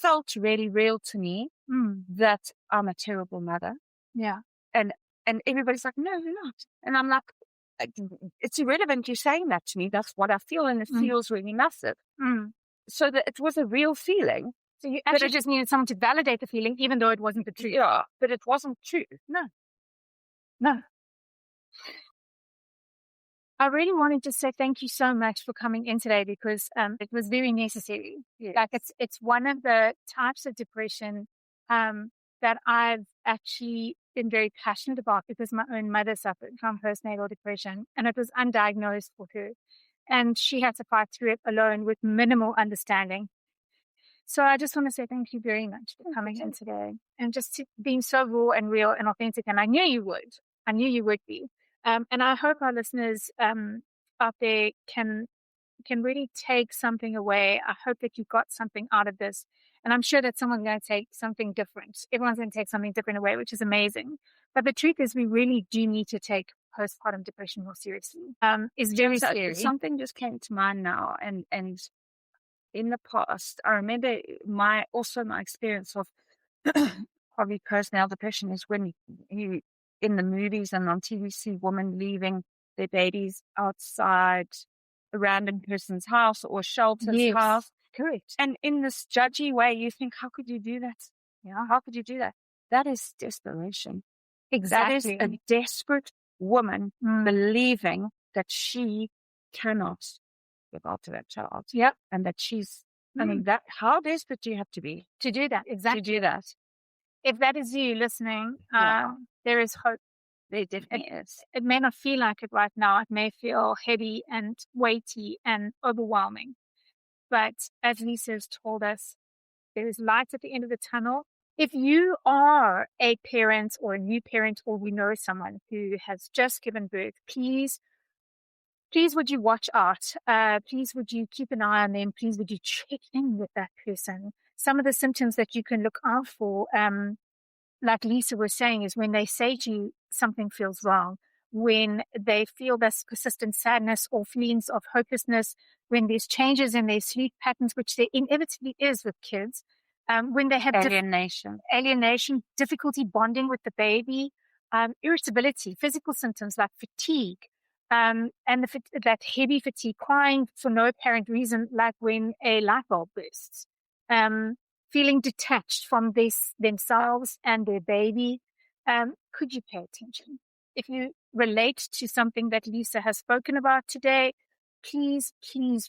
Speaker 3: felt really real to me that I'm a terrible mother.
Speaker 2: Yeah.
Speaker 3: And everybody's like, no, you're not. And I'm like, it's irrelevant you saying that to me. That's what I feel, and it feels really massive. So that it was a real feeling.
Speaker 2: So you actually just needed someone to validate the feeling, even though it wasn't the truth.
Speaker 3: Yeah, but it wasn't true.
Speaker 2: No. I really wanted to say thank you so much for coming in today, because it was very necessary.
Speaker 3: Yes.
Speaker 2: Like it's one of the types of depression that I've actually been very passionate about because my own mother suffered from postnatal depression and it was undiagnosed for her. And she had to fight through it alone with minimal understanding. So I just want to say thank you very much for coming in today and just being so raw and real and authentic. And I knew you would. I knew you would be. And I hope our listeners out there can really take something away. I hope that you got something out of this. And I'm sure that someone's going to take something different. Everyone's going to take something different away, which is amazing. But the truth is we really do need to take postpartum depression more seriously. It's very serious.
Speaker 3: Something just came to mind now. And in the past, I remember my experience of probably postnatal depression is when you, in the movies and on TV, see women leaving their babies outside a random person's house or shelter's house.
Speaker 2: Correct.
Speaker 3: And in this judgy way, you think, how could you do that?
Speaker 2: Yeah.
Speaker 3: How could you do that? That is desperation.
Speaker 2: Exactly.
Speaker 3: That is a desperate woman believing that she cannot give out to that child.
Speaker 2: Yep.
Speaker 3: And that she's, I mean, how desperate do you have to be
Speaker 2: to do that? Exactly.
Speaker 3: To do that.
Speaker 2: If that is you listening, there is hope.
Speaker 3: There definitely is.
Speaker 2: It may not feel like it right now. It may feel heavy and weighty and overwhelming. But as Lisa has told us, there is light at the end of the tunnel. If you are a parent or a new parent, or we know someone who has just given birth, please would you watch out? Please would you keep an eye on them? Please would you check in with that person? Some of the symptoms that you can look out for, like Lisa was saying, is when they say to you something feels wrong, when they feel this persistent sadness or feelings of hopelessness, when there's changes in their sleep patterns, which there inevitably is with kids, when they have alienation, difficulty bonding with the baby, irritability, physical symptoms like fatigue, and that heavy fatigue, crying for no apparent reason, like when a light bulb bursts, feeling detached from themselves and their baby. Could you pay attention? If you relate to something that Lisa has spoken about today, please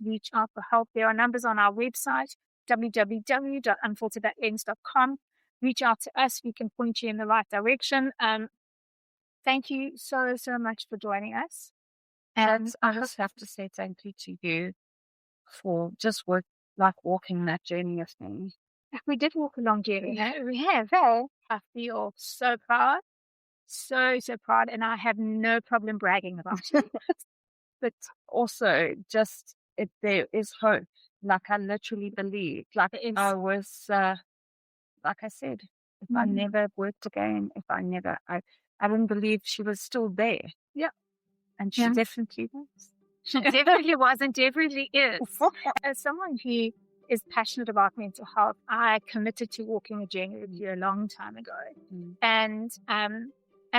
Speaker 2: reach out for help. There are numbers on our website, www.unfilteredlens.com. Reach out to us. We can point you in the right direction. Thank you so much for joining us.
Speaker 3: And I just have to say thank you to you for just walking that journey with me.
Speaker 2: We did walk a long journey. We have. I feel so proud. So proud, and I have no problem bragging about it.
Speaker 3: But also, there is hope. Like I literally believe. Like I was, like I said, if I never worked again, I didn't believe she was still there.
Speaker 2: Yeah,
Speaker 3: and she definitely was.
Speaker 2: She definitely was, and definitely is. As someone who is passionate about mental health, I committed to walking a journey with you a long time ago, and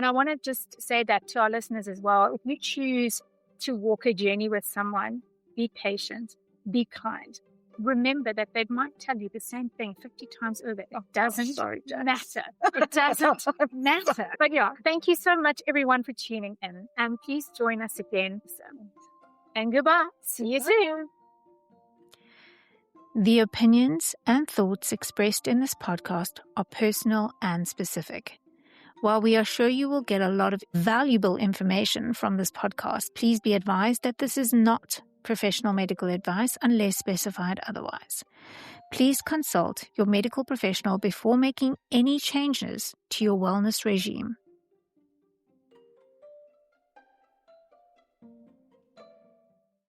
Speaker 2: I want to just say that to our listeners as well. If you choose to walk a journey with someone, be patient, be kind. Remember that they might tell you the same thing 50 times over. It doesn't matter. It doesn't matter. But yeah, thank you so much, everyone, for tuning in. And please join us again soon. And goodbye. See you soon.
Speaker 1: The opinions and thoughts expressed in this podcast are personal and specific. While we are sure you will get a lot of valuable information from this podcast, please be advised that this is not professional medical advice unless specified otherwise. Please consult your medical professional before making any changes to your wellness regime.